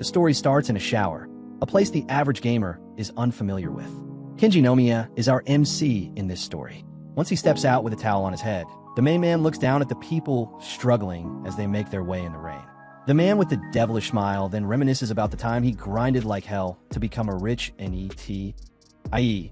The story starts in a shower, a place the average gamer is unfamiliar with. Kenji Nomiya is our MC in this story. Once he steps out with a towel on his head, the main man looks down at the people struggling as they make their way in the rain. The man with the devilish smile then reminisces about the time he grinded like hell to become a rich NET, i.e.,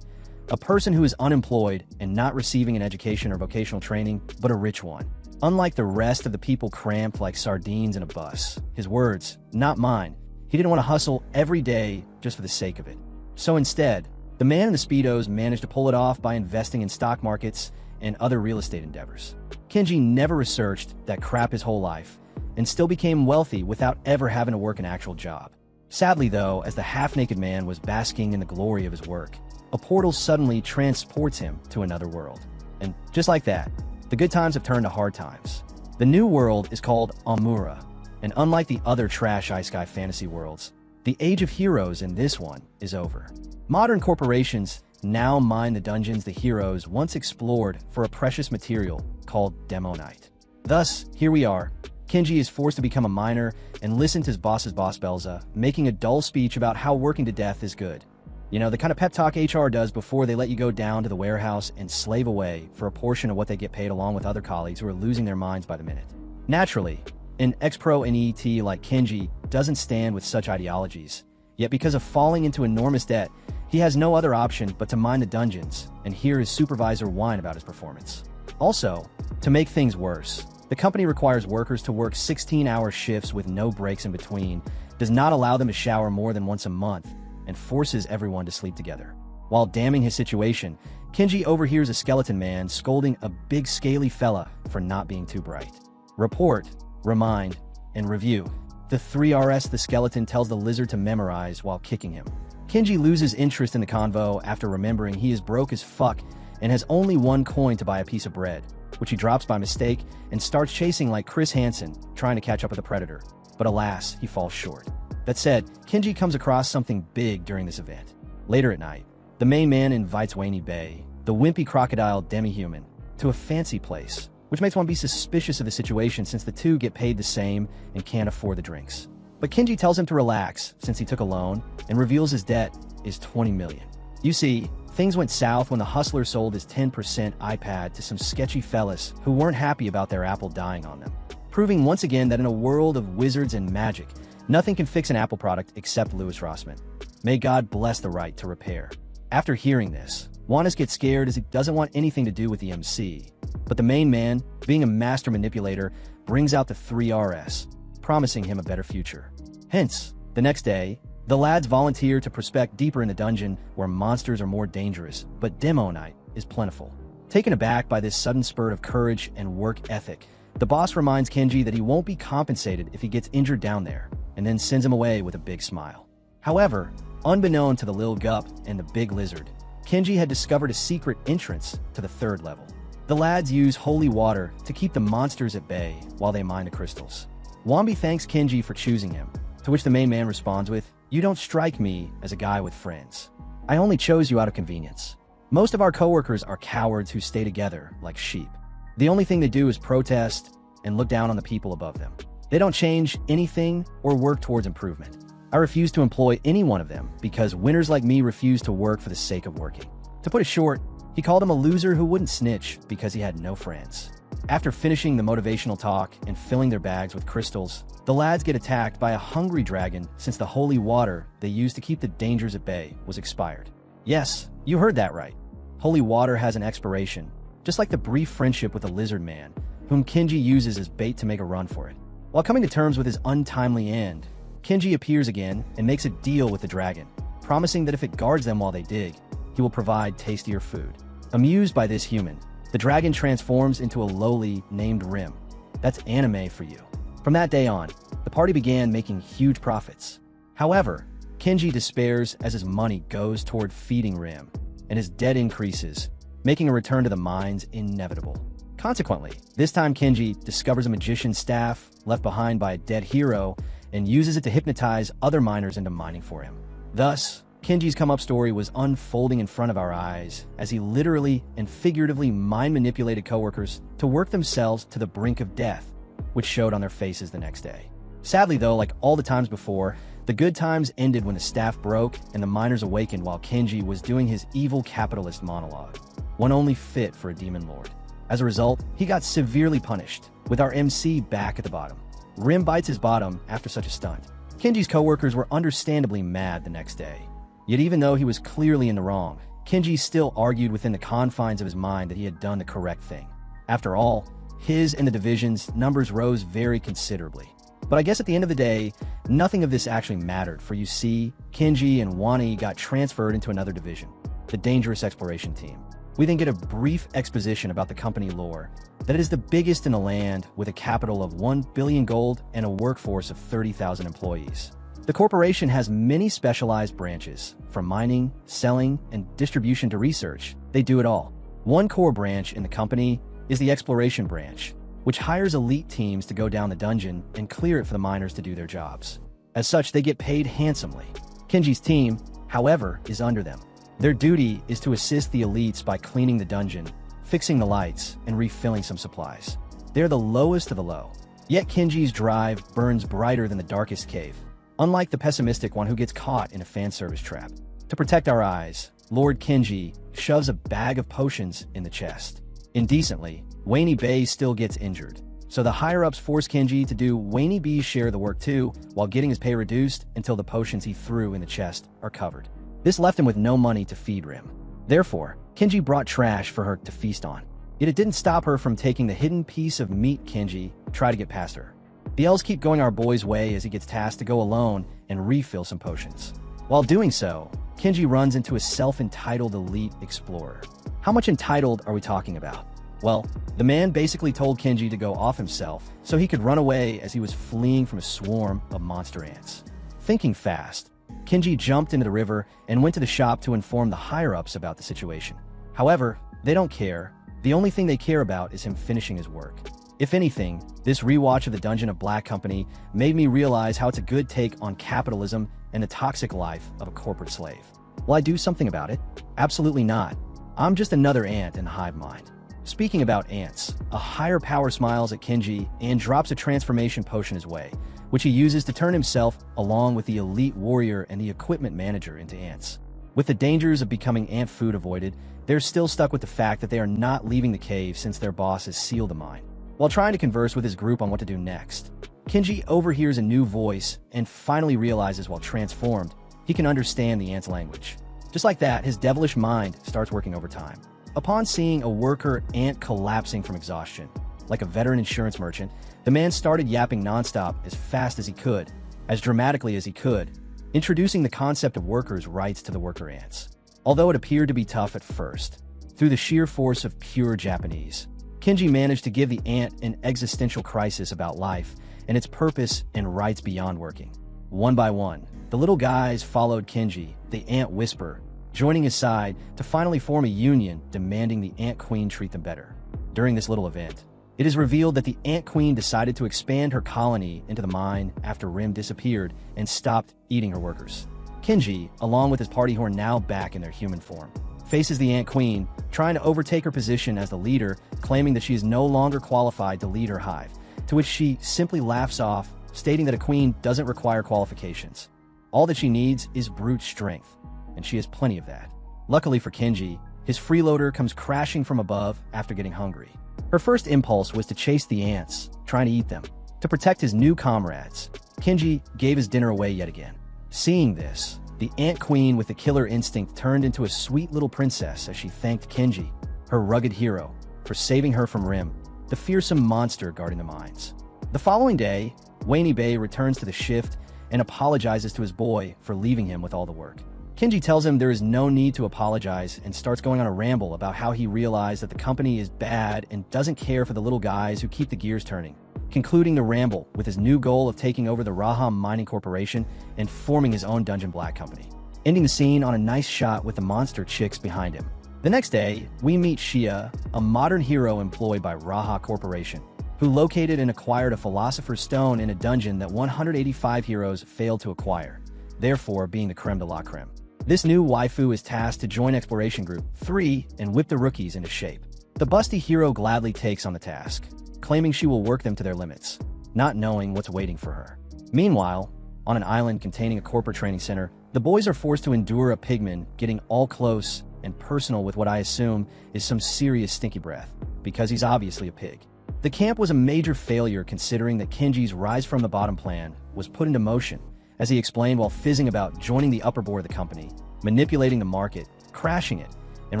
a person who is unemployed and not receiving an education or vocational training, but a rich one. Unlike the rest of the people cramped like sardines in a bus, his words, not mine, he didn't want to hustle every day just for the sake of it. So instead, the man in the Speedos managed to pull it off by investing in stock markets and other real estate endeavors. Kenji never researched that crap his whole life and still became wealthy without ever having to work an actual job. Sadly though, as the half-naked man was basking in the glory of his work, a portal suddenly transports him to another world. And just like that, the good times have turned to hard times. The new world is called Amura, and unlike the other trash Isekai fantasy worlds, the age of heroes in this one is over. Modern corporations now mine the dungeons the heroes once explored for a precious material called demonite. Thus, here we are. Kenji is forced to become a miner and listen to his boss's boss Belza, making a dull speech about how working to death is good. You know, the kind of pep talk HR does before they let you go down to the warehouse and slave away for a portion of what they get paid along with other colleagues who are losing their minds by the minute. Naturally, an ex-pro NET like Kenji doesn't stand with such ideologies, yet because of falling into enormous debt, he has no other option but to mine the dungeons and hear his supervisor whine about his performance. Also, to make things worse, the company requires workers to work 16-hour shifts with no breaks in between, does not allow them to shower more than once a month, and forces everyone to sleep together. While damning his situation, Kenji overhears a skeleton man scolding a big scaly fella for not being too bright. Report, remind, and review. The 3RS the skeleton tells the lizard to memorize while kicking him. Kenji loses interest in the convo after remembering he is broke as fuck and has only one coin to buy a piece of bread, which he drops by mistake and starts chasing like Chris Hansen, trying to catch up with the predator. But alas, he falls short. That said, Kenji comes across something big during this event. Later at night, the main man invites Wainy Bay, the wimpy crocodile demi-human, to a fancy place, which makes one be suspicious of the situation since the two get paid the same and can't afford the drinks. But Kenji tells him to relax since he took a loan and reveals his debt is 20 million. You see, things went south when the hustler sold his 10% iPad to some sketchy fellas who weren't happy about their Apple dying on them, proving once again that in a world of wizards and magic, nothing can fix an Apple product except Louis Rossmann. May God bless the right to repair. After hearing this, Juanis gets scared as he doesn't want anything to do with the MC. But the main man, being a master manipulator, brings out the 3RS, promising him a better future. Hence, the next day, the lads volunteer to prospect deeper in the dungeon where monsters are more dangerous, but demonite is plentiful. Taken aback by this sudden spurt of courage and work ethic, the boss reminds Kenji that he won't be compensated if he gets injured down there, and then sends him away with a big smile. However, unbeknown to the Lil Gup and the Big Lizard, Kenji had discovered a secret entrance to the 3rd level. The lads use holy water to keep the monsters at bay while they mine the crystals. Wambi thanks Kenji for choosing him, to which the main man responds with, "You don't strike me as a guy with friends. I only chose you out of convenience. Most of our coworkers are cowards who stay together like sheep. The only thing they do is protest and look down on the people above them. They don't change anything or work towards improvement. I refuse to employ any one of them because winners like me refuse to work for the sake of working." To put it short, he called him a loser who wouldn't snitch because he had no friends. After finishing the motivational talk and filling their bags with crystals, the lads get attacked by a hungry dragon since the holy water they used to keep the dangers at bay was expired. Yes, you heard that right. Holy water has an expiration, just like the brief friendship with the lizard man, whom Kenji uses as bait to make a run for it. While coming to terms with his untimely end, Kenji appears again and makes a deal with the dragon, promising that if it guards them while they dig, he will provide tastier food. Amused by this human, the dragon transforms into a lowly named Rim. That's anime for you. From that day on, the party began making huge profits. However, Kenji despairs as his money goes toward feeding Rim, and his debt increases, making a return to the mines inevitable. Consequently, this time Kenji discovers a magician's staff left behind by a dead hero and uses it to hypnotize other miners into mining for him. Thus, Kenji's come-up story was unfolding in front of our eyes as he literally and figuratively mind-manipulated coworkers to work themselves to the brink of death, which showed on their faces the next day. Sadly though, like all the times before, The good times ended when the staff broke and the miners awakened while Kenji was doing his evil capitalist monologue, one only fit for a demon lord. As a result, he got severely punished, with our MC back at the bottom. Rim bites his bottom after such a stunt. Kenji's coworkers were understandably mad the next day. Yet even though he was clearly in the wrong, Kenji still argued within the confines of his mind that he had done the correct thing. After all, his and the division's numbers rose very considerably. But I guess at the end of the day, nothing of this actually mattered, for you see, Kenji and Wani got transferred into another division, the Dangerous Exploration Team. We then get a brief exposition about the company lore, that it is the biggest in the land with a capital of 1 billion gold and a workforce of 30,000 employees. The corporation has many specialized branches, from mining, selling, and distribution to research. They do it all. One core branch in the company is the exploration branch, which hires elite teams to go down the dungeon and clear it for the miners to do their jobs. As such, they get paid handsomely. Kenji's team, however, is under them. Their duty is to assist the elites by cleaning the dungeon, fixing the lights, and refilling some supplies. They're the lowest of the low. Yet Kenji's drive burns brighter than the darkest cave, unlike the pessimistic one who gets caught in a fan service trap. To protect our eyes, Lord Kenji shoves a bag of potions in the chest. Indecently, Wani Bey still gets injured, so the higher-ups force Kenji to do Wani B's share of the work too, while getting his pay reduced until the potions he threw in the chest are covered. This left him with no money to feed Rim. Therefore, Kenji brought trash for her to feast on. Yet it didn't stop her from taking the hidden piece of meat Kenji tried to get past her. The elves keep going our boy's way as he gets tasked to go alone and refill some potions. While doing so, Kenji runs into a self-entitled elite explorer. How much entitled are we talking about? Well, the man basically told Kenji to go off himself so he could run away as he was fleeing from a swarm of monster ants. Thinking fast, Kenji jumped into the river and went to the shop to inform the higher-ups about the situation. However, they don't care. The only thing they care about is him finishing his work. If anything, this rewatch of the Dungeon of Black Company made me realize how it's a good take on capitalism and the toxic life of a corporate slave. Will I do something about it? Absolutely not. I'm just another ant in the hive mind. Speaking about ants, a higher power smiles at Kenji and drops a transformation potion his way, which he uses to turn himself, along with the elite warrior and the equipment manager, into ants. With the dangers of becoming ant food avoided, they're still stuck with the fact that they are not leaving the cave since their boss has sealed the mine. While trying to converse with his group on what to do next, Kenji overhears a new voice and finally realizes while transformed, he can understand the ant's language. Just like that, his devilish mind starts working overtime. Upon seeing a worker ant collapsing from exhaustion, like a veteran insurance merchant, the man started yapping nonstop as fast as he could, as dramatically as he could, introducing the concept of workers' rights to the worker ants. Although it appeared to be tough at first, through the sheer force of pure Japanese, Kenji managed to give the ant an existential crisis about life and its purpose and rights beyond working. One by one, the little guys followed Kenji, the ant whisperer, joining his side to finally form a union demanding the Ant Queen treat them better. During this little event, it is revealed that the Ant Queen decided to expand her colony into the mine after Rim disappeared and stopped eating her workers. Kenji, along with his party who are now back in their human form, faces the Ant Queen, trying to overtake her position as the leader, claiming that she is no longer qualified to lead her hive, to which she simply laughs off, stating that a queen doesn't require qualifications. All that she needs is brute strength, and she has plenty of that. Luckily for Kenji, his freeloader comes crashing from above after getting hungry. Her first impulse was to chase the ants, trying to eat them. To protect his new comrades, Kenji gave his dinner away yet again. Seeing this, the Ant Queen with the killer instinct turned into a sweet little princess as she thanked Kenji, her rugged hero, for saving her from Rim, the fearsome monster guarding the mines. The following day, Wani Bey returns to the shift and apologizes to his boy for leaving him with all the work. Kenji tells him there is no need to apologize and starts going on a ramble about how he realized that the company is bad and doesn't care for the little guys who keep the gears turning, concluding the ramble with his new goal of taking over the Raham Mining Corporation and forming his own Dungeon Black Company, ending the scene on a nice shot with the monster chicks behind him. The next day, we meet Shia, a modern hero employed by Raha Corporation, who located and acquired a Philosopher's Stone in a dungeon that 185 heroes failed to acquire, therefore being the creme de la creme. This new waifu is tasked to join Exploration Group 3 and whip the rookies into shape. The busty hero gladly takes on the task, claiming she will work them to their limits, not knowing what's waiting for her. Meanwhile, On an island containing a corporate training center, the boys are forced to endure a pigman getting all close and personal with what I assume is some serious stinky breath, because he's obviously a pig. The camp was a major failure considering that Kenji's rise from the bottom plan was put into motion, as he explained while fizzing about joining the upper board of the company, manipulating the market, crashing it, and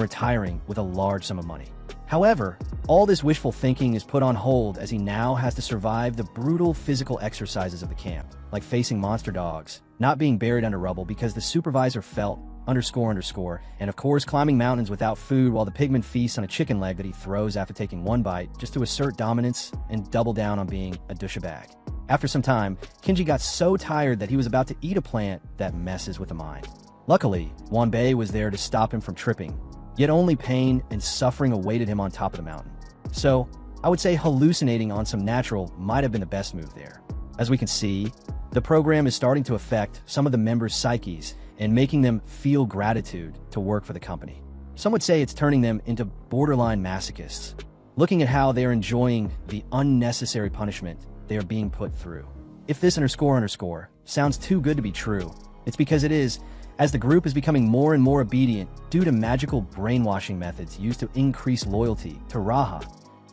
retiring with a large sum of money. However, all this wishful thinking is put on hold as he now has to survive the brutal physical exercises of the camp, like facing monster dogs, not being buried under rubble because the supervisor felt __, and of course climbing mountains without food while the pigman feasts on a chicken leg that he throws after taking one bite just to assert dominance and double down on being a douchebag. After some time, Kenji got so tired that he was about to eat a plant that messes with the mind. Luckily, Wanbei was there to stop him from tripping, yet only pain and suffering awaited him on top of the mountain. So, I would say hallucinating on some natural might have been the best move there. As we can see, the program is starting to affect some of the members' psyches and making them feel gratitude to work for the company. Some would say it's turning them into borderline masochists, looking at how they are enjoying the unnecessary punishment they are being put through. If this __ sounds too good to be true, it's because it is, as the group is becoming more and more obedient due to magical brainwashing methods used to increase loyalty to Raha,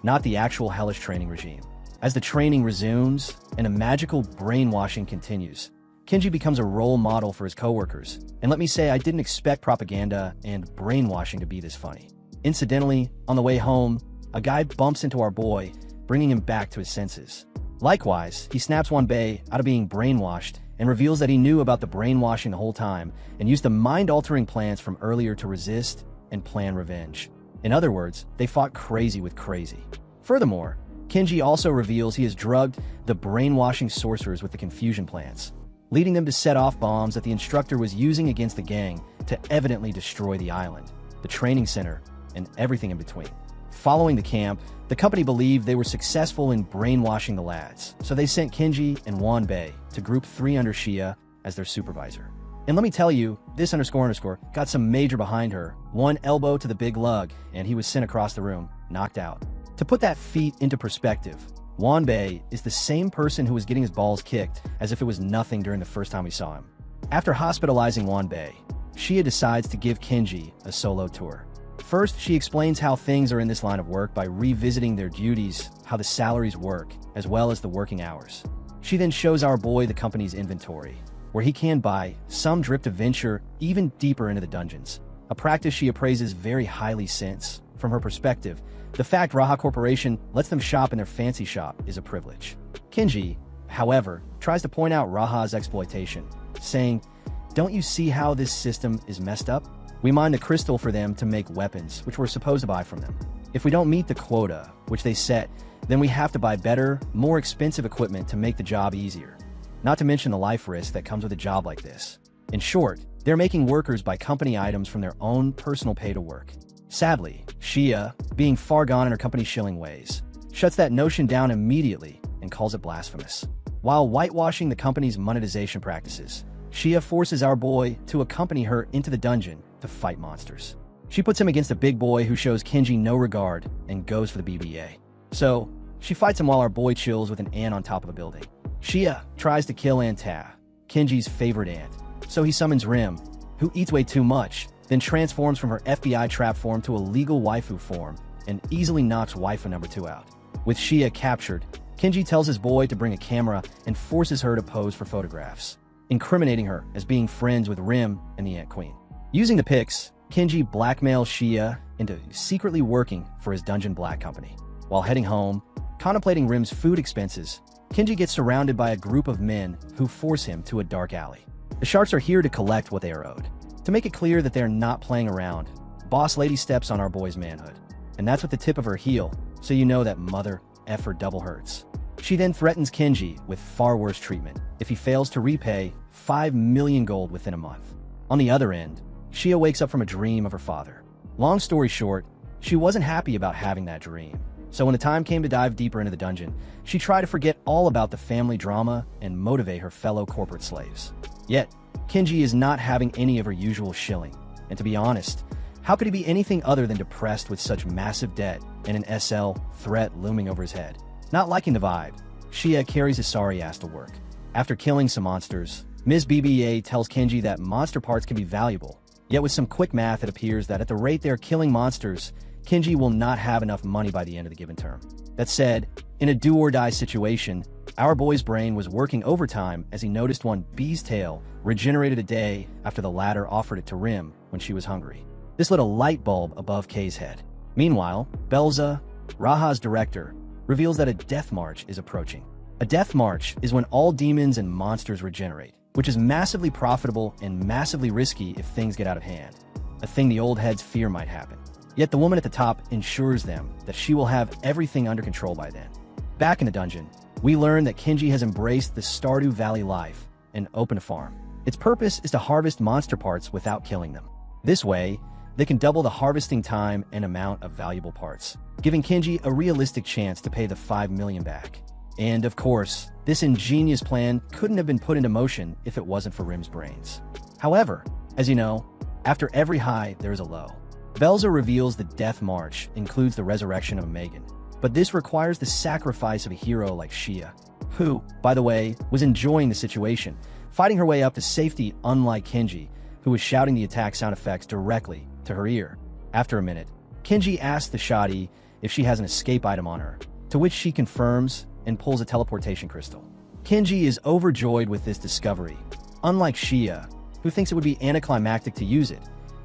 not the actual hellish training regime. As the training resumes and a magical brainwashing continues, Kenji becomes a role model for his coworkers, and let me say I didn't expect propaganda and brainwashing to be this funny. Incidentally, on the way home, a guy bumps into our boy, bringing him back to his senses. Likewise, he snaps Wanbei out of being brainwashed and reveals that he knew about the brainwashing the whole time and used the mind-altering plans from earlier to resist and plan revenge. In other words, they fought crazy with crazy. Furthermore, Kenji also reveals he has drugged the brainwashing sorcerers with the confusion plants, leading them to set off bombs that the instructor was using against the gang to evidently destroy the island, the training center, and everything in between. Following the camp, the company believed they were successful in brainwashing the lads, so they sent Kenji and Wanbei to Group 3 under Shia as their supervisor. And let me tell you, this __ got some major behind her, one elbow to the big lug, and he was sent across the room, knocked out. To put that feat into perspective, Wanbei is the same person who was getting his balls kicked as if it was nothing during the first time we saw him. After hospitalizing Wanbei, Shia decides to give Kenji a solo tour. First, she explains how things are in this line of work by revisiting their duties, how the salaries work, as well as the working hours. She then shows our boy the company's inventory, where he can buy some drip to venture even deeper into the dungeons, a practice she appraises very highly since, from her perspective, the fact Raha Corporation lets them shop in their fancy shop is a privilege. Kenji, however, tries to point out Raha's exploitation, saying, "Don't you see how this system is messed up? We mine the crystal for them to make weapons, which we're supposed to buy from them. If we don't meet the quota, which they set, then we have to buy better, more expensive equipment to make the job easier. Not to mention the life risk that comes with a job like this. In short, they're making workers buy company items from their own personal pay to work." Sadly, Shia, being far gone in her company's shilling ways, shuts that notion down immediately and calls it blasphemous. While whitewashing the company's monetization practices, Shia forces our boy to accompany her into the dungeon to fight monsters. She puts him against a big boy who shows Kenji no regard and goes for the BBA. So, she fights him while our boy chills with an ant on top of a building. Shia tries to kill Anta, Kenji's favorite ant, so he summons Rim, who eats way too much, then transforms from her FBI trap form to a legal waifu form and easily knocks waifu number 2 out. With Shia captured, Kenji tells his boy to bring a camera and forces her to pose for photographs, incriminating her as being friends with Rim and the Ant Queen. Using the pics, Kenji blackmails Shia into secretly working for his Dungeon Black company. While heading home, contemplating Rim's food expenses, Kenji gets surrounded by a group of men who force him to a dark alley. The sharks are here to collect what they are owed. To make it clear that they're not playing around, Boss Lady steps on our boy's manhood. And that's with the tip of her heel, so you know that mother effer double hurts. She then threatens Kenji with far worse treatment if he fails to repay 5 million gold within a month. On the other end, Shia wakes up from a dream of her father. Long story short, she wasn't happy about having that dream. So when the time came to dive deeper into the dungeon, she tried to forget all about the family drama and motivate her fellow corporate slaves. Yet, Kenji is not having any of her usual shilling, and to be honest, how could he be anything other than depressed with such massive debt and an SL threat looming over his head? Not liking the vibe, Shia carries his sorry ass to work. After killing some monsters, Ms. BBA tells Kenji that monster parts can be valuable. Yet with some quick math, it appears that at the rate they're killing monsters, Kenji will not have enough money by the end of the given term. That said, in a do-or-die situation, our boy's brain was working overtime as he noticed one bee's tail regenerated a day after the latter offered it to Rim when she was hungry. This lit a light bulb above Kei's head. Meanwhile, Belza, Raha's director, reveals that a death march is approaching. A death march is when all demons and monsters regenerate, which is massively profitable and massively risky if things get out of hand, a thing the old heads fear might happen. Yet the woman at the top ensures them that she will have everything under control by then. Back in the dungeon, we learn that Kenji has embraced the Stardew Valley life and opened a farm. Its purpose is to harvest monster parts without killing them. This way, they can double the harvesting time and amount of valuable parts, giving Kenji a realistic chance to pay the 5 million back. And of course, this ingenious plan couldn't have been put into motion if it wasn't for Rim's brains. However, as you know, after every high, there is a low. Belza reveals the Death March includes the resurrection of Megan, but this requires the sacrifice of a hero like Shia, who, by the way, was enjoying the situation, fighting her way up to safety unlike Kenji, who was shouting the attack sound effects directly to her ear. After a minute, Kenji asks the shoddy if she has an escape item on her, to which she confirms and pulls a teleportation crystal. Kenji is overjoyed with this discovery, unlike Shia, who thinks it would be anticlimactic to use it,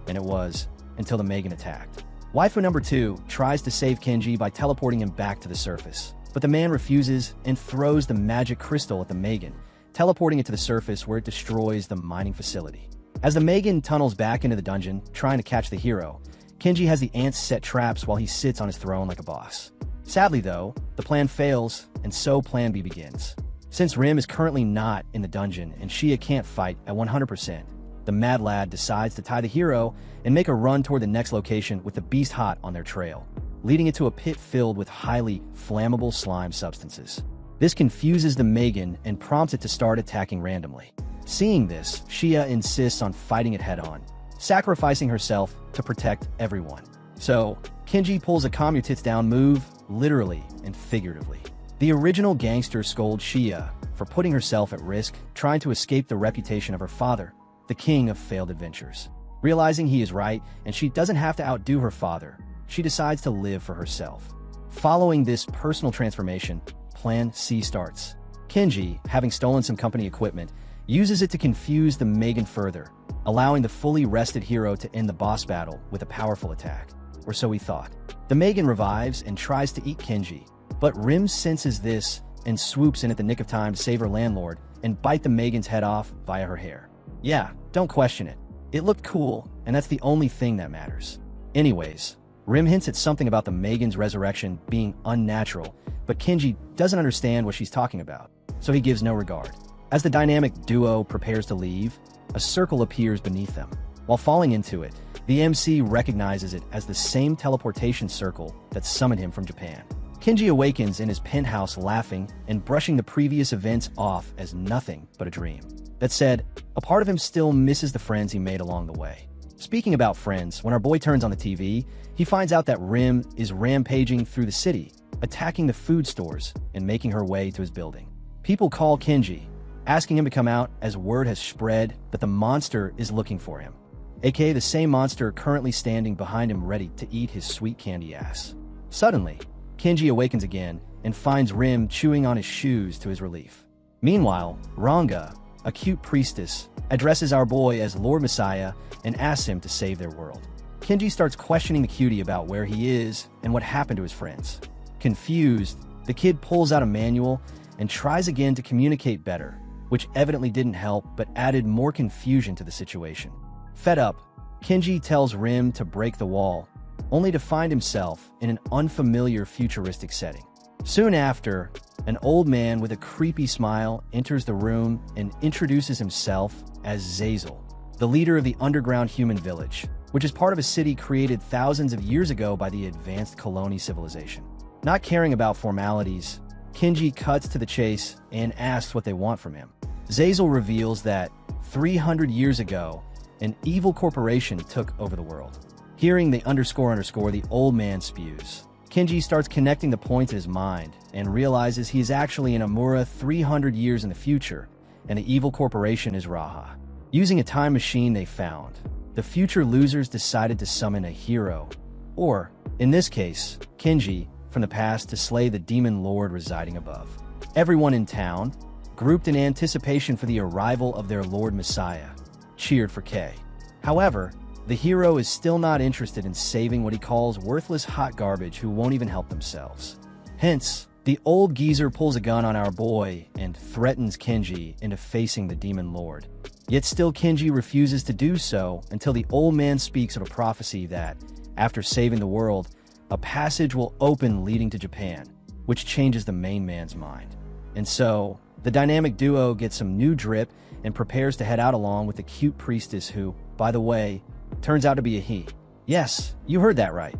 and it was, until the Megan attacked. Waifu number 2 tries to save Kenji by teleporting him back to the surface, but the man refuses and throws the magic crystal at the Megan, teleporting it to the surface where it destroys the mining facility. As the Megan tunnels back into the dungeon, trying to catch the hero, Kenji has the ants set traps while he sits on his throne like a boss. Sadly though, the plan fails, and so Plan B begins. Since Rim is currently not in the dungeon and Shia can't fight at 100%, the mad lad decides to tie the hero and make a run toward the next location with the beast hot on their trail, leading it to a pit filled with highly flammable slime substances. This confuses the Megan and prompts it to start attacking randomly. Seeing this, Shia insists on fighting it head-on, sacrificing herself to protect everyone. So, Kenji pulls a calm your tits down move, literally and figuratively. The original gangster scolds Shia for putting herself at risk, trying to escape the reputation of her father, the king of failed adventures. Realizing he is right and she doesn't have to outdo her father, she decides to live for herself. Following this personal transformation, Plan C starts. Kenji, having stolen some company equipment, uses it to confuse the Megan further, allowing the fully rested hero to end the boss battle with a powerful attack. Or so he thought. The Megan revives and tries to eat Kenji, but Rim senses this and swoops in at the nick of time to save her landlord and bite the Megan's head off via her hair. Yeah, don't question it. It looked cool, and that's the only thing that matters. Anyways, Rim hints at something about the Megan's resurrection being unnatural, but Kenji doesn't understand what she's talking about, so he gives no regard. As the dynamic duo prepares to leave, a circle appears beneath them. While falling into it, the MC recognizes it as the same teleportation circle that summoned him from Japan. Kenji awakens in his penthouse laughing and brushing the previous events off as nothing but a dream. That said, a part of him still misses the friends he made along the way. Speaking about friends, when our boy turns on the TV, he finds out that Rim is rampaging through the city, attacking the food stores and making her way to his building. People call Kenji, asking him to come out as word has spread that the monster is looking for him, aka the same monster currently standing behind him ready to eat his sweet candy ass. Suddenly, Kenji awakens again and finds Rim chewing on his shoes to his relief. Meanwhile, Ranga, a cute priestess, addresses our boy as Lord Messiah and asks him to save their world. Kenji starts questioning the cutie about where he is and what happened to his friends. Confused, the kid pulls out a manual and tries again to communicate better, which evidently didn't help but added more confusion to the situation. Fed up, Kenji tells Rim to break the wall, only to find himself in an unfamiliar futuristic setting. Soon after, an old man with a creepy smile enters the room and introduces himself as Zazel, the leader of the underground human village, which is part of a city created thousands of years ago by the advanced Colony civilization. Not caring about formalities, Kenji cuts to the chase and asks what they want from him. Zazel reveals that 300 years ago, an evil corporation took over the world. Hearing the __, the old man spews. Kenji starts connecting the points in his mind and realizes he is actually in Amura 300 years in the future, and the evil corporation is Raha. Using a time machine they found, the future losers decided to summon a hero, or, in this case, Kenji, from the past to slay the demon lord residing above. Everyone in town, grouped in anticipation for the arrival of their Lord Messiah, cheered for Kei. However, the hero is still not interested in saving what he calls worthless hot garbage who won't even help themselves. Hence, the old geezer pulls a gun on our boy and threatens Kenji into facing the demon lord. Yet still Kenji refuses to do so until the old man speaks of a prophecy that, after saving the world, a passage will open leading to Japan, which changes the main man's mind. And so, the dynamic duo gets some new drip and prepares to head out along with the cute priestess who, by the way, turns out to be a he. Yes, you heard that right.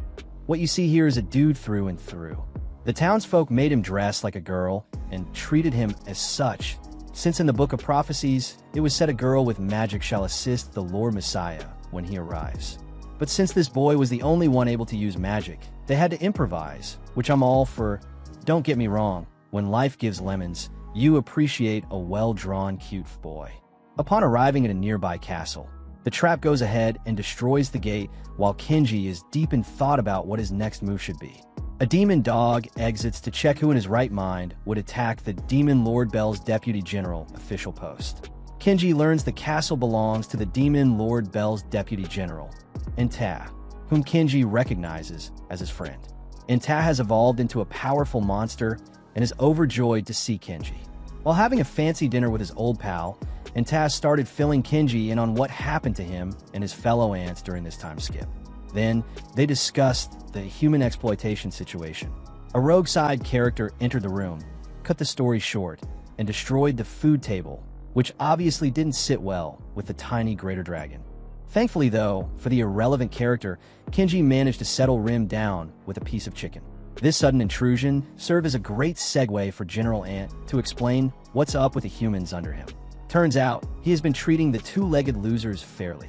What you see here is a dude through and through. The townsfolk made him dress like a girl and treated him as such, since in the Book of Prophecies, it was said a girl with magic shall assist the Lord Messiah when he arrives. But since this boy was the only one able to use magic, they had to improvise, which I'm all for. Don't get me wrong, when life gives lemons, you appreciate a well-drawn cute boy. Upon arriving at a nearby castle, the trap goes ahead and destroys the gate while Kenji is deep in thought about what his next move should be. A demon dog exits to check who in his right mind would attack the Demon Lord Bell's Deputy General official post. Kenji learns the castle belongs to the Demon Lord Bell's Deputy General, Anta, whom Kenji recognizes as his friend. Anta has evolved into a powerful monster and is overjoyed to see Kenji. While having a fancy dinner with his old pal, Anta started filling Kenji in on what happened to him and his fellow ants during this time skip. Then, they discussed the human exploitation situation. A rogue side character entered the room, cut the story short, and destroyed the food table, which obviously didn't sit well with the tiny greater dragon. Thankfully though, for the irrelevant character, Kenji managed to settle Rim down with a piece of chicken. This sudden intrusion served as a great segue for General Ant to explain what's up with the humans under him. Turns out, he has been treating the two-legged losers fairly.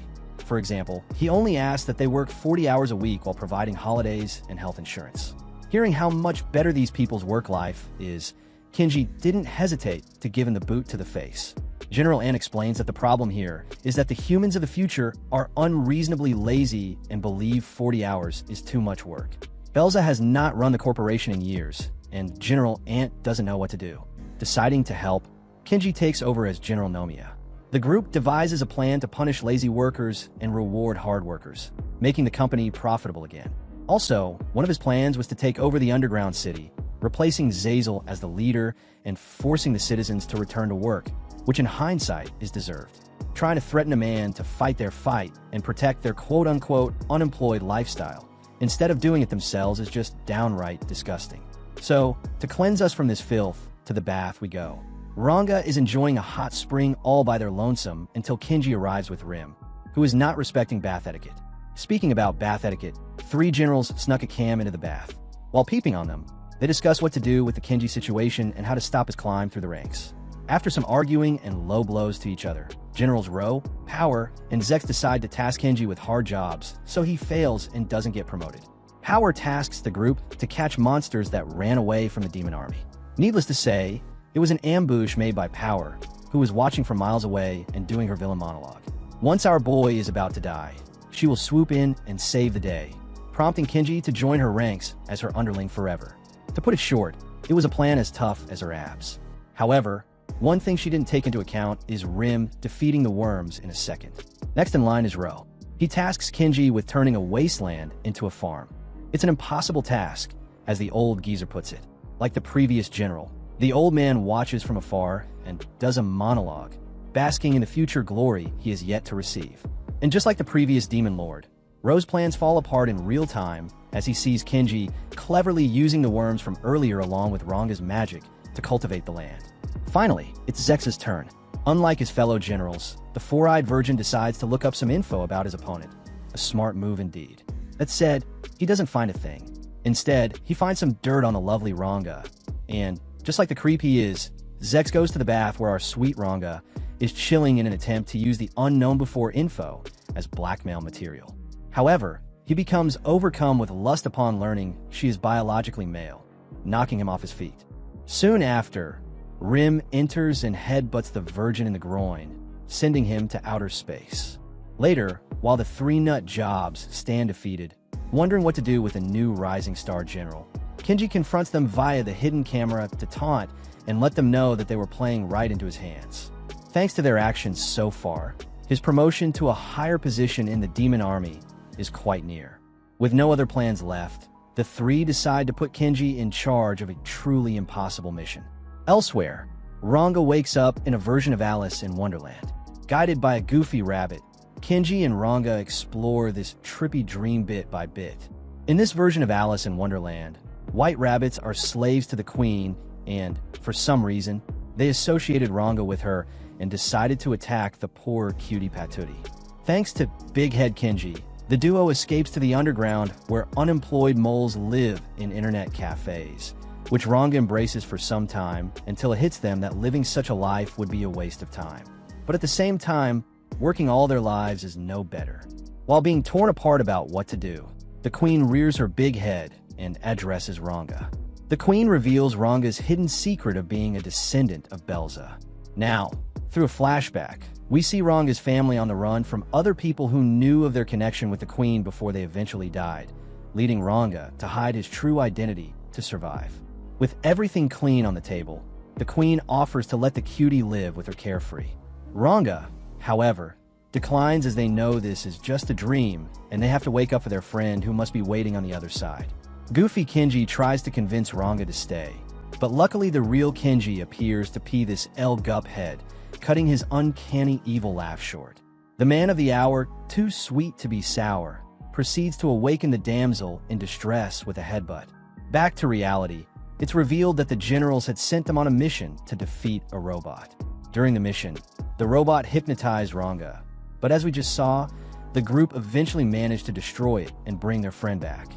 For example, he only asked that they work 40 hours a week while providing holidays and health insurance. Hearing how much better these people's work life is, Kenji didn't hesitate to give him the boot to the face. General Ant explains that the problem here is that the humans of the future are unreasonably lazy and believe 40 hours is too much work. Belza has not run the corporation in years, and General Ant doesn't know what to do. Deciding to help, Kenji takes over as General Nomiya. The group devises a plan to punish lazy workers and reward hard workers, making the company profitable again. Also, one of his plans was to take over the underground city, replacing Zazel as the leader and forcing the citizens to return to work, which in hindsight is deserved. Trying to threaten a man to fight their fight and protect their quote-unquote unemployed lifestyle, instead of doing it themselves, is just downright disgusting. So, to cleanse us from this filth, to the bath we go. Ranga is enjoying a hot spring all by their lonesome until Kenji arrives with Rim, who is not respecting bath etiquette. Speaking about bath etiquette, three generals snuck a cam into the bath. While peeping on them, they discuss what to do with the Kenji situation and how to stop his climb through the ranks. After some arguing and low blows to each other, Generals Ro, Power, and Zex decide to task Kenji with hard jobs, so he fails and doesn't get promoted. Power tasks the group to catch monsters that ran away from the demon army. Needless to say, it was an ambush made by Power, who was watching from miles away and doing her villain monologue. Once our boy is about to die, she will swoop in and save the day, prompting Kenji to join her ranks as her underling forever. To put it short, it was a plan as tough as her abs. However, one thing she didn't take into account is Rim defeating the worms in a second. Next in line is Ro. He tasks Kenji with turning a wasteland into a farm. It's an impossible task, as the old geezer puts it. Like the previous general, the old man watches from afar and does a monologue, basking in the future glory he is yet to receive. And just like the previous demon lord, Ro's plans fall apart in real time as he sees Kenji cleverly using the worms from earlier along with Ranga's magic to cultivate the land. Finally, it's Zex's turn. Unlike his fellow generals, the four-eyed virgin decides to look up some info about his opponent. A smart move indeed. That said, he doesn't find a thing. Instead, he finds some dirt on the lovely Ranga. And, just like the creep he is, Zex goes to the bath where our sweet Ranga is chilling in an attempt to use the unknown-before info as blackmail material. However, he becomes overcome with lust upon learning she is biologically male, knocking him off his feet. Soon after, Rim enters and headbutts the Virgin in the groin, sending him to outer space. Later, while the three nut jobs stand defeated, wondering what to do with a new rising star general, Kenji confronts them via the hidden camera to taunt and let them know that they were playing right into his hands. Thanks to their actions so far, his promotion to a higher position in the demon army is quite near. With no other plans left, the three decide to put Kenji in charge of a truly impossible mission. Elsewhere, Ranga wakes up in a version of Alice in Wonderland. Guided by a goofy rabbit, Kenji and Ranga explore this trippy dream bit by bit. In this version of Alice in Wonderland, white rabbits are slaves to the queen and, for some reason, they associated Ranga with her and decided to attack the poor cutie patootie. Thanks to Big Head Kenji, the duo escapes to the underground where unemployed moles live in internet cafes, which Ranga embraces for some time until it hits them that living such a life would be a waste of time. But at the same time, working all their lives is no better. While being torn apart about what to do, the queen rears her big head and addresses Ranga. The queen reveals Ranga's hidden secret of being a descendant of Belza. Now, through a flashback, we see Ranga's family on the run from other people who knew of their connection with the queen before they eventually died, leading Ranga to hide his true identity to survive. With everything clean on the table, the queen offers to let the cutie live with her carefree. Ranga, however, declines as they know this is just a dream and they have to wake up for their friend who must be waiting on the other side. Goofy Kenji tries to convince Ranga to stay, but luckily the real Kenji appears to pee this El Gup head, cutting his uncanny evil laugh short. The man of the hour, too sweet to be sour, proceeds to awaken the damsel in distress with a headbutt. Back to reality, it's revealed that the generals had sent them on a mission to defeat a robot. During the mission, the robot hypnotized Ranga, but as we just saw, the group eventually managed to destroy it and bring their friend back.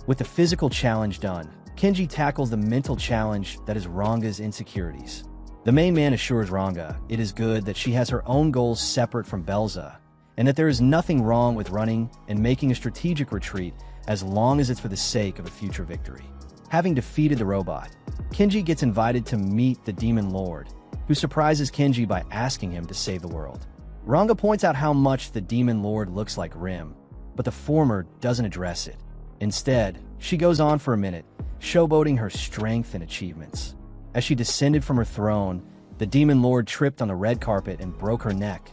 With the physical challenge done, Kenji tackles the mental challenge that is Ranga's insecurities. The main man assures Ranga it is good that she has her own goals separate from Belza, and that there is nothing wrong with running and making a strategic retreat as long as it's for the sake of a future victory. Having defeated the robot, Kenji gets invited to meet the Demon Lord, who surprises Kenji by asking him to save the world. Ranga points out how much the Demon Lord looks like Rim, but the former doesn't address it. Instead, she goes on for a minute, showboating her strength and achievements. As she descended from her throne, the Demon Lord tripped on the red carpet and broke her neck.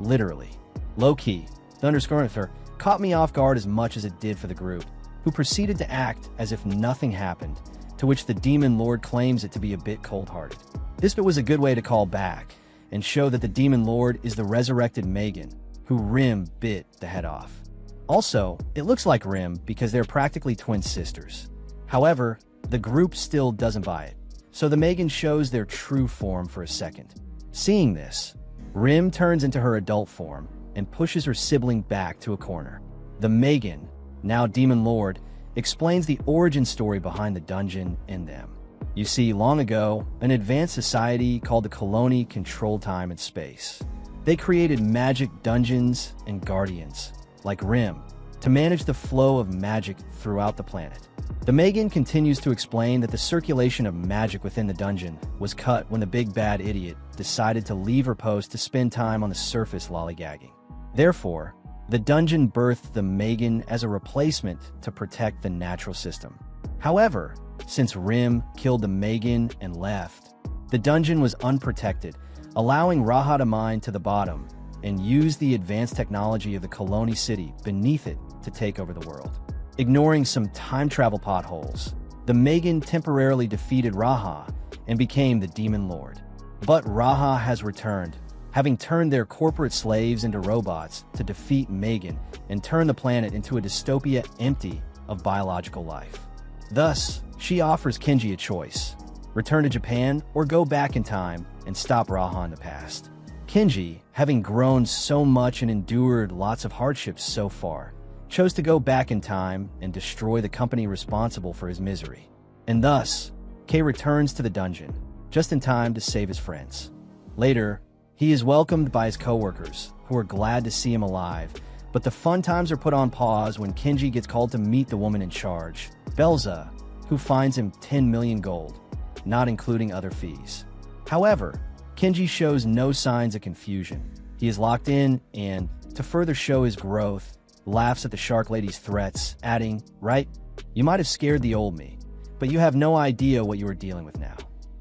Literally. Low-key, the underscore with her caught me off guard as much as it did for the group, who proceeded to act as if nothing happened, to which the Demon Lord claims it to be a bit cold-hearted. This bit was a good way to call back and show that the Demon Lord is the resurrected Megan, who Rim bit the head off. Also, it looks like Rim because they're practically twin sisters. However, the group still doesn't buy it, so the Megan shows their true form for a second. Seeing this, Rim turns into her adult form and pushes her sibling back to a corner. The Megan, now Demon Lord, explains the origin story behind the dungeon and them. You see, long ago, an advanced society called the Colony controlled time and space. They created magic dungeons and guardians, like Rim, to manage the flow of magic throughout the planet. The Megan continues to explain that the circulation of magic within the dungeon was cut when the big bad idiot decided to leave her post to spend time on the surface lollygagging. Therefore, the dungeon birthed the Megan as a replacement to protect the natural system. However, since Rim killed the Megan and left, the dungeon was unprotected, allowing Raha to mine to the bottom and use the advanced technology of the Colony city beneath it to take over the world. Ignoring some time travel potholes, the Megan temporarily defeated Raha and became the Demon Lord. But Raha has returned, having turned their corporate slaves into robots to defeat Megan and turn the planet into a dystopia empty of biological life. Thus, she offers Kenji a choice: return to Japan or go back in time and stop Raha in the past. Kenji, having grown so much and endured lots of hardships so far, chose to go back in time and destroy the company responsible for his misery. And thus, Kei returns to the dungeon, just in time to save his friends. Later, he is welcomed by his co-workers, who are glad to see him alive, but the fun times are put on pause when Kenji gets called to meet the woman in charge, Belza, who finds him 10 million gold, not including other fees. However, Kenji shows no signs of confusion. He is locked in and, to further show his growth, laughs at the Shark Lady's threats, adding, "Right, you might have scared the old me, but you have no idea what you are dealing with now.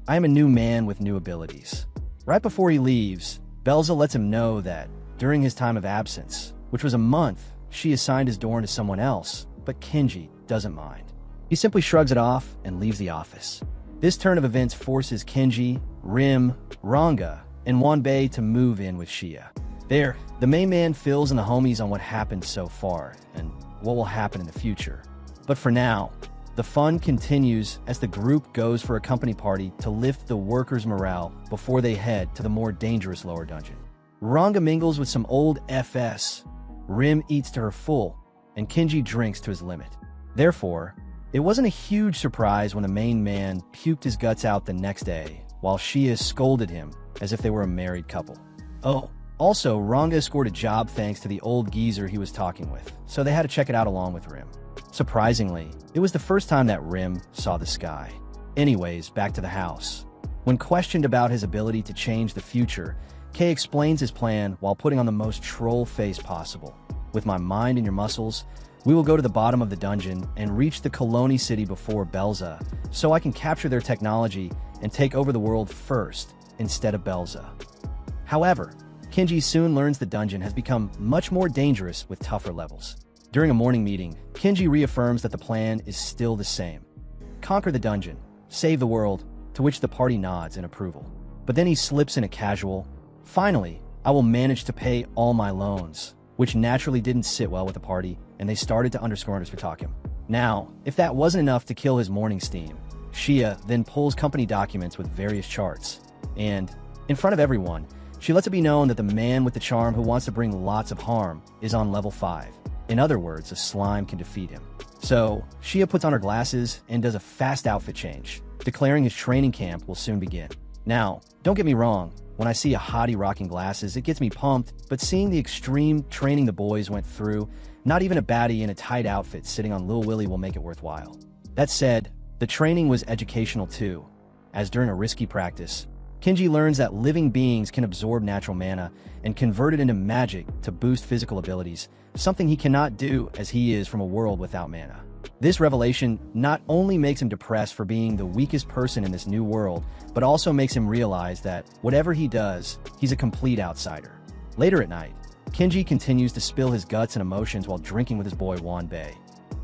I am a new man with new abilities." Right before he leaves, Belza lets him know that, during his time of absence, which was a month, she assigned his dorm to someone else, but Kenji doesn't mind. He simply shrugs it off and leaves the office. This turn of events forces Kenji, Rim, Ranga, and Wanbei to move in with Shia. There, the main man fills in the homies on what happened so far and what will happen in the future. But for now, the fun continues as the group goes for a company party to lift the workers' morale before they head to the more dangerous lower dungeon. Ranga mingles with some old FS, Rim eats to her full, and Kenji drinks to his limit. Therefore, it wasn't a huge surprise when the main man puked his guts out the next day, while Shia scolded him as if they were a married couple. Oh, also, Ranga scored a job thanks to the old geezer he was talking with, so they had to check it out along with Rim. Surprisingly, it was the first time that Rim saw the sky. Anyways, back to the house. When questioned about his ability to change the future, Kay explains his plan while putting on the most troll face possible. "With my mind and your muscles, we will go to the bottom of the dungeon and reach the Colony City before Belza, so I can capture their technology and take over the world first, instead of Belza." However, Kenji soon learns the dungeon has become much more dangerous with tougher levels. During a morning meeting, Kenji reaffirms that the plan is still the same. Conquer the dungeon, save the world, to which the party nods in approval. But then he slips in a casual, "Finally, I will manage to pay all my loans," which naturally didn't sit well with the party, and they started to underscore him. Now, if that wasn't enough to kill his morning steam, Shia then pulls company documents with various charts, and, in front of everyone, she lets it be known that the man with the charm who wants to bring lots of harm is on level 5. In other words, a slime can defeat him. So, Shia puts on her glasses and does a fast outfit change, declaring his training camp will soon begin. Now, don't get me wrong, when I see a hottie rocking glasses, it gets me pumped, but seeing the extreme training the boys went through, not even a baddie in a tight outfit sitting on Lil Willy will make it worthwhile. That said, the training was educational too, as during a risky practice, Kenji learns that living beings can absorb natural mana and convert it into magic to boost physical abilities, something he cannot do as he is from a world without mana. This revelation not only makes him depressed for being the weakest person in this new world, but also makes him realize that whatever he does, he's a complete outsider. Later at night, Kenji continues to spill his guts and emotions while drinking with his boy Wanbei,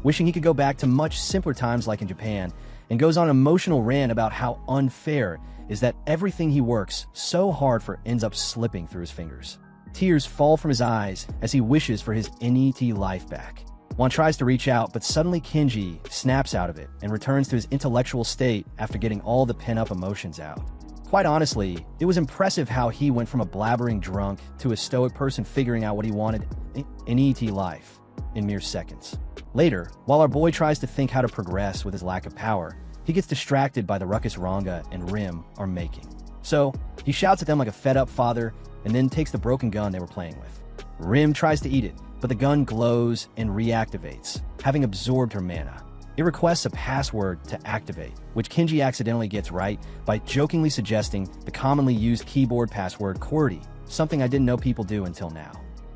wishing he could go back to much simpler times like in Japan, and goes on an emotional rant about how unfair is that everything he works so hard for ends up slipping through his fingers. Tears fall from his eyes as he wishes for his NET life back. Wan tries to reach out, but suddenly Kenji snaps out of it and returns to his intellectual state after getting all the pent-up emotions out. Quite honestly, it was impressive how he went from a blabbering drunk to a stoic person figuring out what he wanted in ET life in mere seconds. Later, while our boy tries to think how to progress with his lack of power, he gets distracted by the ruckus Ranga and Rim are making. So, he shouts at them like a fed-up father and then takes the broken gun they were playing with. Rim tries to eat it, but the gun glows and reactivates, having absorbed her mana. It requests a password to activate, which Kenji accidentally gets right by jokingly suggesting the commonly used keyboard password QWERTY, something I didn't know people do until now.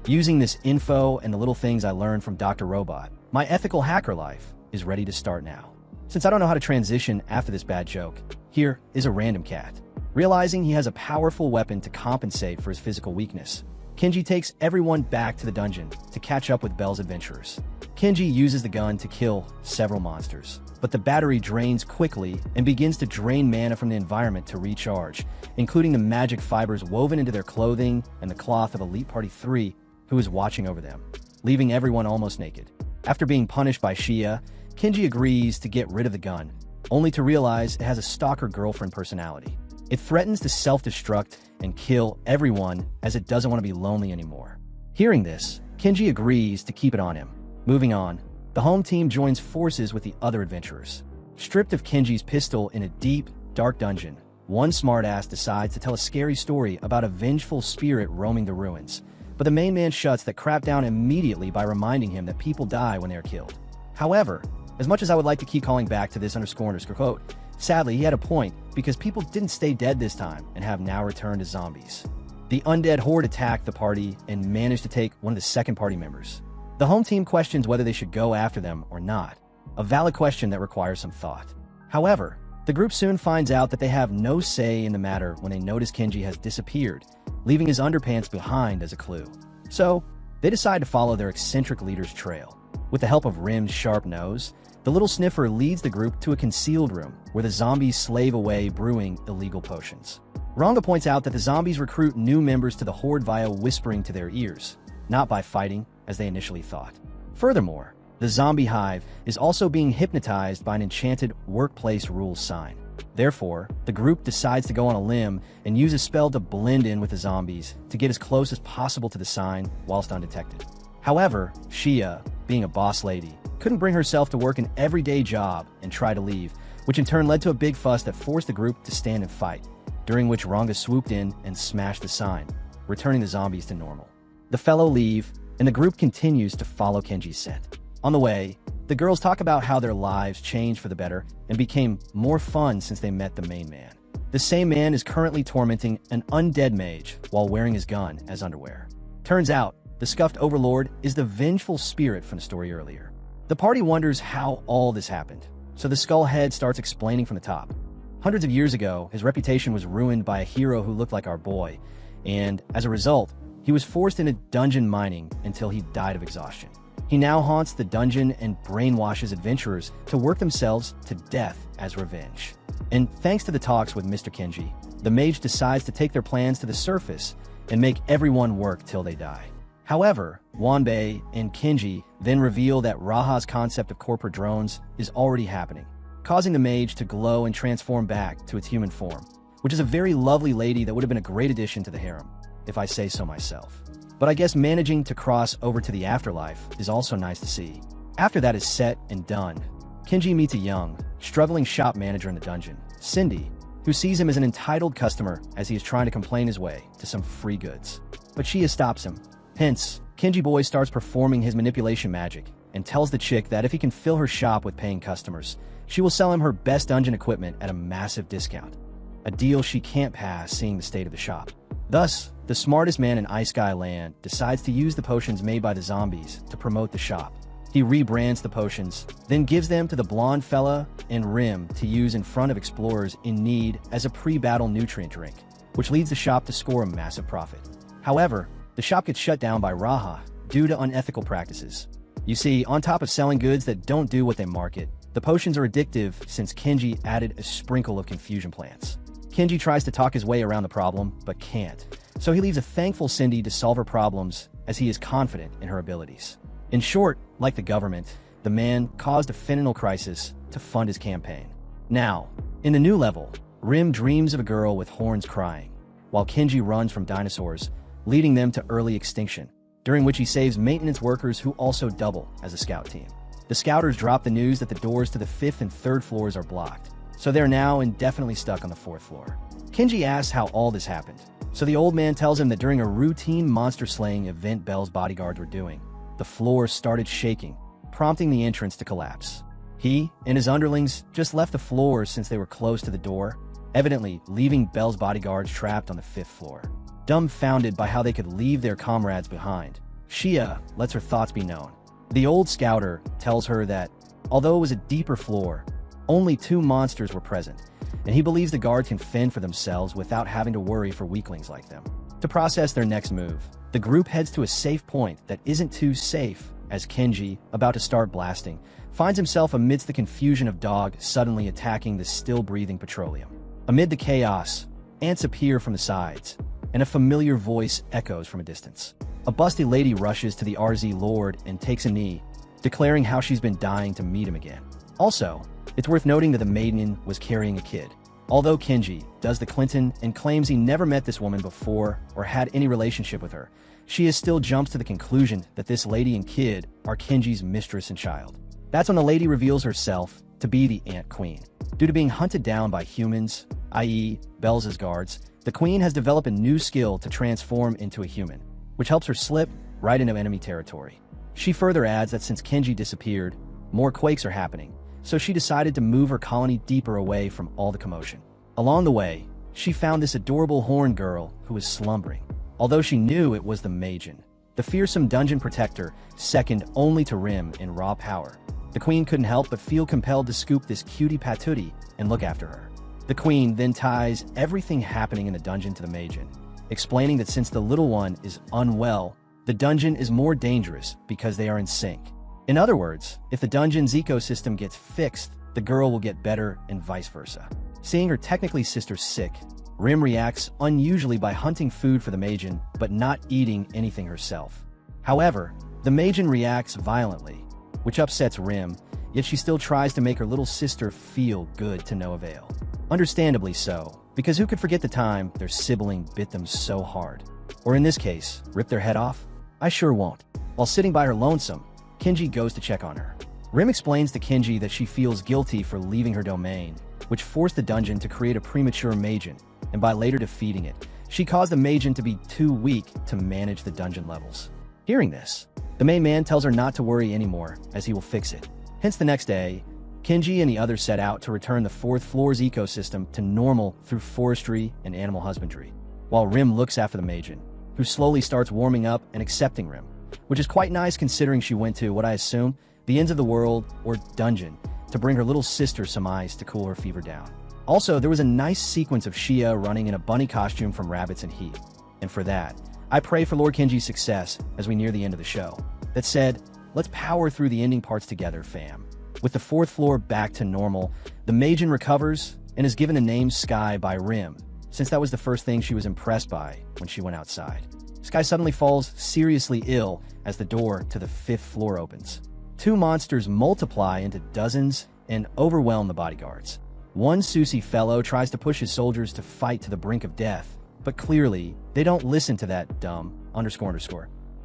Using this info and the little things I learned from Dr. Robot, my ethical hacker life is ready to start now. Since I don't know how to transition after this bad joke, here is a random cat. Realizing he has a powerful weapon to compensate for his physical weakness, Kenji takes everyone back to the dungeon to catch up with Bell's adventurers. Kenji uses the gun to kill several monsters, but the battery drains quickly and begins to drain mana from the environment to recharge, including the magic fibers woven into their clothing and the cloth of Elite Party 3, who is watching over them, leaving everyone almost naked. After being punished by Shia, Kenji agrees to get rid of the gun, only to realize it has a stalker girlfriend personality. It threatens to self-destruct and kill everyone as it doesn't want to be lonely anymore. Hearing this, Kenji agrees to keep it on him. Moving on, the home team joins forces with the other adventurers. Stripped of Kenji's pistol in a deep, dark dungeon, one smartass decides to tell a scary story about a vengeful spirit roaming the ruins, but the main man shuts that crap down immediately by reminding him that people die when they are killed. However, as much as I would like to keep calling back to this __quote, Sadly, he had a point, because people didn't stay dead this time and have now returned as zombies. The undead horde attacked the party and managed to take one of the second party members. The home team questions whether they should go after them or not, a valid question that requires some thought. However, the group soon finds out that they have no say in the matter when they notice Kenji has disappeared, leaving his underpants behind as a clue. So, they decide to follow their eccentric leader's trail. With the help of Rim's sharp nose, the little sniffer leads the group to a concealed room where the zombies slave away brewing illegal potions. Ranga points out that the zombies recruit new members to the horde via whispering to their ears, not by fighting, as they initially thought. Furthermore, the zombie hive is also being hypnotized by an enchanted workplace rules sign. Therefore, the group decides to go on a limb and use a spell to blend in with the zombies to get as close as possible to the sign whilst undetected. However, Shia, being a boss lady, couldn't bring herself to work an everyday job and try to leave, which in turn led to a big fuss that forced the group to stand and fight, during which Ranga swooped in and smashed the sign, returning the zombies to normal. The fellow leave, and the group continues to follow Kenji's scent. On the way, the girls talk about how their lives changed for the better and became more fun since they met the main man. The same man is currently tormenting an undead mage while wearing his gun as underwear. Turns out, the scuffed overlord is the vengeful spirit from the story earlier. The party wonders how all this happened, so the skullhead starts explaining from the top. Hundreds of years ago, his reputation was ruined by a hero who looked like our boy, and as a result, he was forced into dungeon mining until he died of exhaustion. He now haunts the dungeon and brainwashes adventurers to work themselves to death as revenge. And thanks to the talks with Mr. Kenji, the mage decides to take their plans to the surface and make everyone work till they die. However, Wanbei and Kenji then reveal that Raha's concept of corporate drones is already happening, causing the mage to glow and transform back to its human form, which is a very lovely lady that would have been a great addition to the harem, if I say so myself. But I guess managing to cross over to the afterlife is also nice to see. After that is set and done, Kenji meets a young, struggling shop manager in the dungeon, Cindy, who sees him as an entitled customer as he is trying to complain his way to some free goods. But Shia stops him. Hence, Kenji Boy starts performing his manipulation magic and tells the chick that if he can fill her shop with paying customers, she will sell him her best dungeon equipment at a massive discount. A deal she can't pass seeing the state of the shop. Thus, the smartest man in Ice Sky Land decides to use the potions made by the zombies to promote the shop. He rebrands the potions, then gives them to the blonde fella and Rim to use in front of explorers in need as a pre-battle nutrient drink, which leads the shop to score a massive profit. However, the shop gets shut down by Raha due to unethical practices. You see, on top of selling goods that don't do what they market, the potions are addictive since Kenji added a sprinkle of confusion plants. Kenji tries to talk his way around the problem, but can't. So he leaves a thankful Cindy to solve her problems as he is confident in her abilities. In short, like the government, the man caused a fentanyl crisis to fund his campaign. Now, in the new level, Rim dreams of a girl with horns crying, while Kenji runs from dinosaurs, leading them to early extinction, during which he saves maintenance workers who also double as a scout team. The scouters drop the news that the doors to the 5th and 3rd floors are blocked, so they're now indefinitely stuck on the 4th floor. Kenji asks how all this happened, so the old man tells him that during a routine monster-slaying event Bell's bodyguards were doing, the floor started shaking, prompting the entrance to collapse. He and his underlings just left the floor since they were close to the door, evidently leaving Bell's bodyguards trapped on the 5th floor. Dumbfounded by how they could leave their comrades behind, Shia lets her thoughts be known. The old scouter tells her that, although it was a deeper floor, only 2 monsters were present, and he believes the guards can fend for themselves without having to worry for weaklings like them. To process their next move, the group heads to a safe point that isn't too safe, as Kenji, about to start blasting, finds himself amidst the confusion of Dog suddenly attacking the still-breathing petroleum. Amid the chaos, ants appear from the sides, and a familiar voice echoes from a distance. A busty lady rushes to the RZ Lord and takes a knee, declaring how she's been dying to meet him again. Also, it's worth noting that the maiden was carrying a kid. Although Kenji does the Clinton and claims he never met this woman before or had any relationship with her, Shia still jumps to the conclusion that this lady and kid are Kenji's mistress and child. That's when the lady reveals herself to be the Ant Queen. Due to being hunted down by humans, i.e. Bells' guards, the Queen has developed a new skill to transform into a human, which helps her slip right into enemy territory. She further adds that since Kenji disappeared, more quakes are happening, so she decided to move her colony deeper away from all the commotion. Along the way, she found this adorable horned girl who was slumbering, although she knew it was the Majin, the fearsome dungeon protector, second only to Rim in raw power. The queen couldn't help but feel compelled to scoop this cutie patootie and look after her. The queen then ties everything happening in the dungeon to the Majin, explaining that since the little one is unwell, the dungeon is more dangerous because they are in sync. In other words, if the dungeon's ecosystem gets fixed, the girl will get better and vice versa. Seeing her technically sister sick, Rim reacts unusually by hunting food for the Majin, but not eating anything herself. However, the Majin reacts violently, which upsets Rim, yet she still tries to make her little sister feel good to no avail. Understandably so, because who could forget the time their sibling bit them so hard? Or in this case, ripped their head off? I sure won't. While sitting by her lonesome, Kenji goes to check on her. Rim explains to Kenji that she feels guilty for leaving her domain, which forced the dungeon to create a premature Majin, and by later defeating it, she caused the Majin to be too weak to manage the dungeon levels. Hearing this, the main man tells her not to worry anymore, as he will fix it. Hence the next day, Kenji and the others set out to return the fourth floor's ecosystem to normal through forestry and animal husbandry, while Rim looks after the Majin, who slowly starts warming up and accepting Rim, which is quite nice considering she went to what I assume the ends of the world, or dungeon, to bring her little sister some ice to cool her fever down. Also, there was a nice sequence of Shia running in a bunny costume from Rabbits and Heat, and for that, I pray for Lord Kenji's success as we near the end of the show. That said, let's power through the ending parts together, fam. With the fourth floor back to normal, the Majin recovers and is given the name Sky by Rim, since that was the first thing she was impressed by when she went outside. Sky suddenly falls seriously ill as the door to the fifth floor opens. Two monsters multiply into dozens and overwhelm the bodyguards. One Susi fellow tries to push his soldiers to fight to the brink of death, but clearly, they don't listen to that dumb ...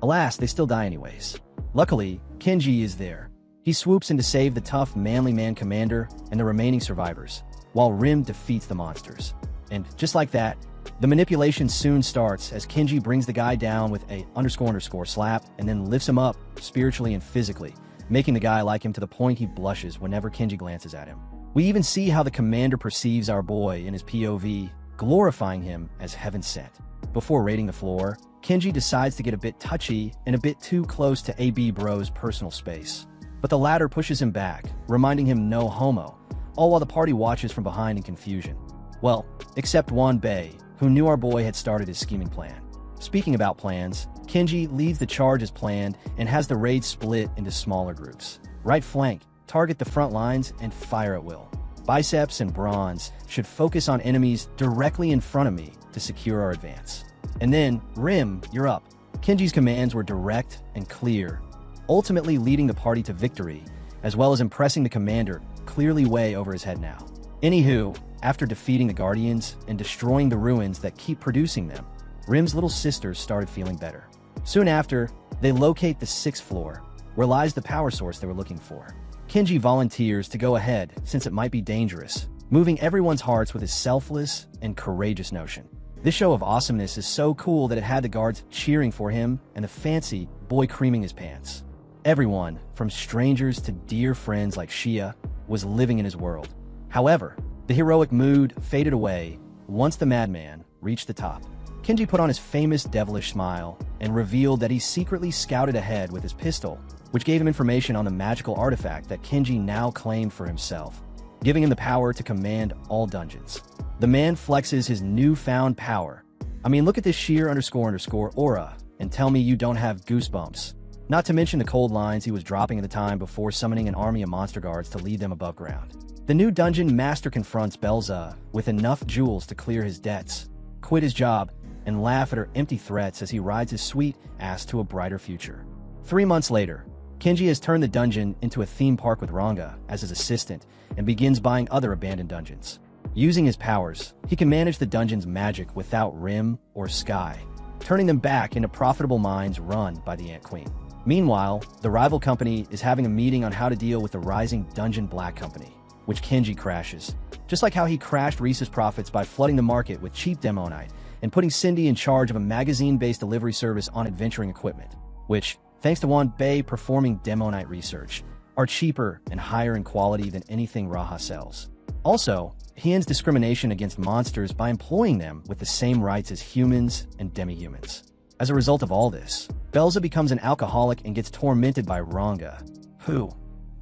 Alas, they still die anyways. Luckily, Kenji is there. He swoops in to save the tough manly man commander and the remaining survivors, while Rim defeats the monsters. And just like that, the manipulation soon starts as Kenji brings the guy down with a ... slap and then lifts him up spiritually and physically, making the guy like him to the point he blushes whenever Kenji glances at him. We even see how the commander perceives our boy in his POV, glorifying him as heaven sent. Before raiding the floor, Kenji decides to get a bit touchy and a bit too close to AB Bro's personal space. But the latter pushes him back, reminding him no homo, all while the party watches from behind in confusion. Well, except Wan Bei, who knew our boy had started his scheming plan. Speaking about plans, Kenji leads the charge as planned and has the raid split into smaller groups. Right flank, target the front lines and fire at will. Biceps and Bronze should focus on enemies directly in front of me to secure our advance. And then, Rim, you're up. Kenji's commands were direct and clear, ultimately leading the party to victory, as well as impressing the commander, clearly way over his head now. Anywho, after defeating the Guardians and destroying the ruins that keep producing them, Rim's little sisters started feeling better. Soon after, they locate the sixth floor, where lies the power source they were looking for. Kenji volunteers to go ahead since it might be dangerous, moving everyone's hearts with his selfless and courageous notion. This show of awesomeness is so cool that it had the guards cheering for him and the fancy boy creaming his pants. Everyone, from strangers to dear friends like Shia, was living in his world. However, the heroic mood faded away once the madman reached the top. Kenji put on his famous devilish smile and revealed that he secretly scouted ahead with his pistol, which gave him information on the magical artifact that Kenji now claimed for himself, giving him the power to command all dungeons. The man flexes his newfound power. I mean, look at this sheer __ aura and tell me you don't have goosebumps. Not to mention the cold lines he was dropping at the time before summoning an army of monster guards to lead them above ground. The new dungeon master confronts Belza with enough jewels to clear his debts, quit his job, and laugh at her empty threats as he rides his sweet ass to a brighter future. 3 months later, Kenji has turned the dungeon into a theme park with Ranga as his assistant and begins buying other abandoned dungeons. Using his powers, he can manage the dungeon's magic without Rim or Sky, turning them back into profitable mines run by the Ant Queen. Meanwhile, the rival company is having a meeting on how to deal with the rising Dungeon Black Company, which Kenji crashes, just like how he crashed Reese's profits by flooding the market with cheap Demonite and putting Cindy in charge of a magazine-based delivery service on adventuring equipment, which, thanks to Wan Bei performing Demonite research, are cheaper and higher in quality than anything Raha sells. Also, he ends discrimination against monsters by employing them with the same rights as humans and demi-humans. As a result of all this, Belza becomes an alcoholic and gets tormented by Ranga, who,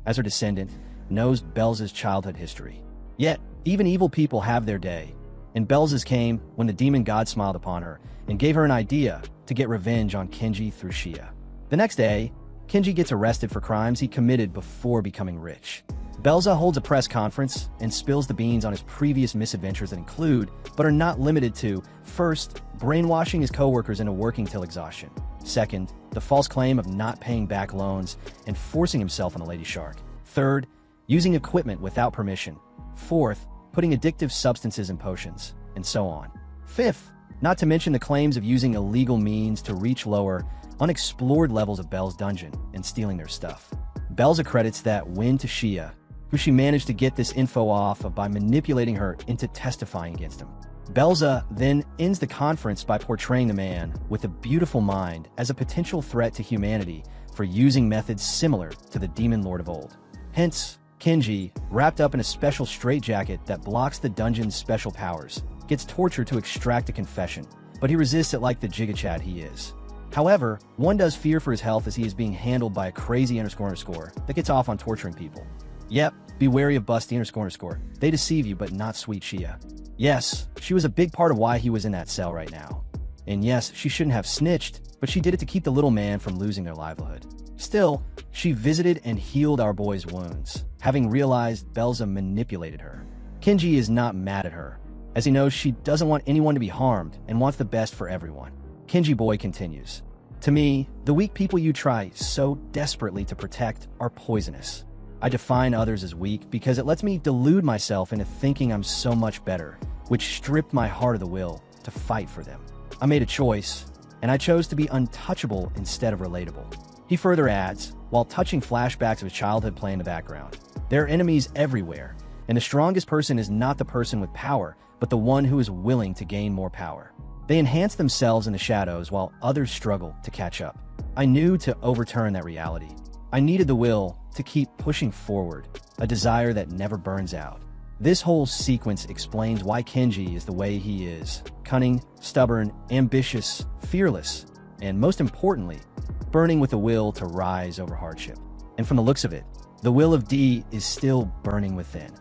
as her descendant, knows Belza's childhood history. Yet, even evil people have their day, and Belza's came when the demon god smiled upon her and gave her an idea to get revenge on Kenji through Shia. The next day, Kenji gets arrested for crimes he committed before becoming rich. Belza holds a press conference and spills the beans on his previous misadventures that include, but are not limited to, first, brainwashing his coworkers into working till exhaustion. Second, the false claim of not paying back loans and forcing himself on the Lady Shark. Third, using equipment without permission. Fourth, putting addictive substances in potions, and so on. Fifth, not to mention the claims of using illegal means to reach lower, unexplored levels of Bel's dungeon and stealing their stuff. Belza credits that win to Shia, who she managed to get this info off of by manipulating her into testifying against him. Belza then ends the conference by portraying the man with a beautiful mind as a potential threat to humanity for using methods similar to the demon lord of old. Hence, Kenji, wrapped up in a special straitjacket that blocks the dungeon's special powers, gets tortured to extract a confession, but he resists it like the gigachad he is. However, one does fear for his health as he is being handled by a crazy __ that gets off on torturing people. Yep, be wary of Busty __. They deceive you, but not sweet Shia. Yes, she was a big part of why he was in that cell right now. And yes, she shouldn't have snitched, but she did it to keep the little man from losing their livelihood. Still, she visited and healed our boy's wounds, having realized Belza manipulated her. Kenji is not mad at her, as he knows she doesn't want anyone to be harmed and wants the best for everyone. Kenji boy continues, "To me, the weak people you try so desperately to protect are poisonous. I define others as weak because it lets me delude myself into thinking I'm so much better, which stripped my heart of the will to fight for them. I made a choice, and I chose to be untouchable instead of relatable." He further adds, while touching flashbacks of his childhood play in the background, "There are enemies everywhere, and the strongest person is not the person with power, but the one who is willing to gain more power. They enhance themselves in the shadows while others struggle to catch up. I knew to overturn that reality. I needed the will to keep pushing forward, a desire that never burns out." This whole sequence explains why Kenji is the way he is: cunning, stubborn, ambitious, fearless, and most importantly, burning with the will to rise over hardship. And from the looks of it, the will of D is still burning within.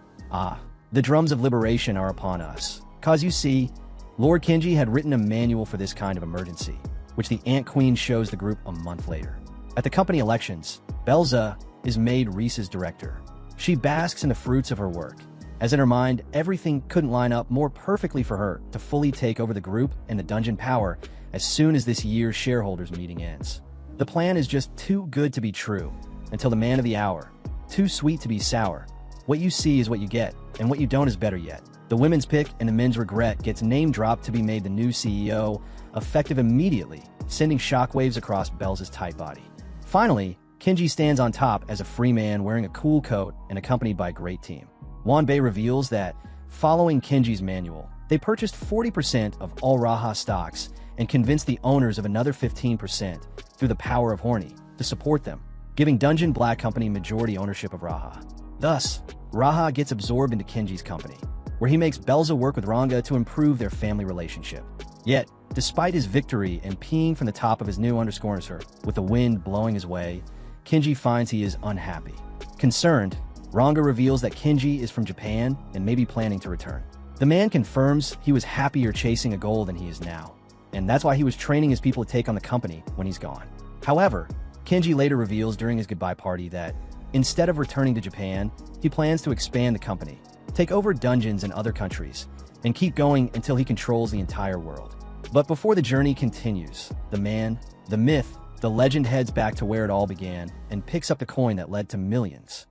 The drums of liberation are upon us. Cause you see, Lord Kenji had written a manual for this kind of emergency, which the Ant Queen shows the group a month later. At the company elections, Belza is made Reese's director. She basks in the fruits of her work, as in her mind, everything couldn't line up more perfectly for her to fully take over the group and the dungeon power as soon as this year's shareholders meeting ends. The plan is just too good to be true, until the man of the hour, too sweet to be sour. What you see is what you get, and what you don't is better yet. The women's pick and the men's regret gets name dropped to be made the new CEO, effective immediately, sending shockwaves across Belza's tight body. Finally, Kenji stands on top as a free man wearing a cool coat and accompanied by a great team. Wanbei reveals that, following Kenji's manual, they purchased 40% of all Raha stocks and convinced the owners of another 15% through the power of Horny to support them, giving Dungeon Black Company majority ownership of Raha. Thus, Raha gets absorbed into Kenji's company, where he makes Belza work with Ranga to improve their family relationship. Yet, despite his victory and peeing from the top of his new __ with the wind blowing his way, Kenji finds he is unhappy. Concerned, Ranga reveals that Kenji is from Japan and may be planning to return. The man confirms he was happier chasing a goal than he is now, and that's why he was training his people to take on the company when he's gone. However, Kenji later reveals during his goodbye party that, instead of returning to Japan, he plans to expand the company, take over dungeons in other countries, and keep going until he controls the entire world. But before the journey continues, the man, the myth, the legend heads back to where it all began and picks up the coin that led to millions.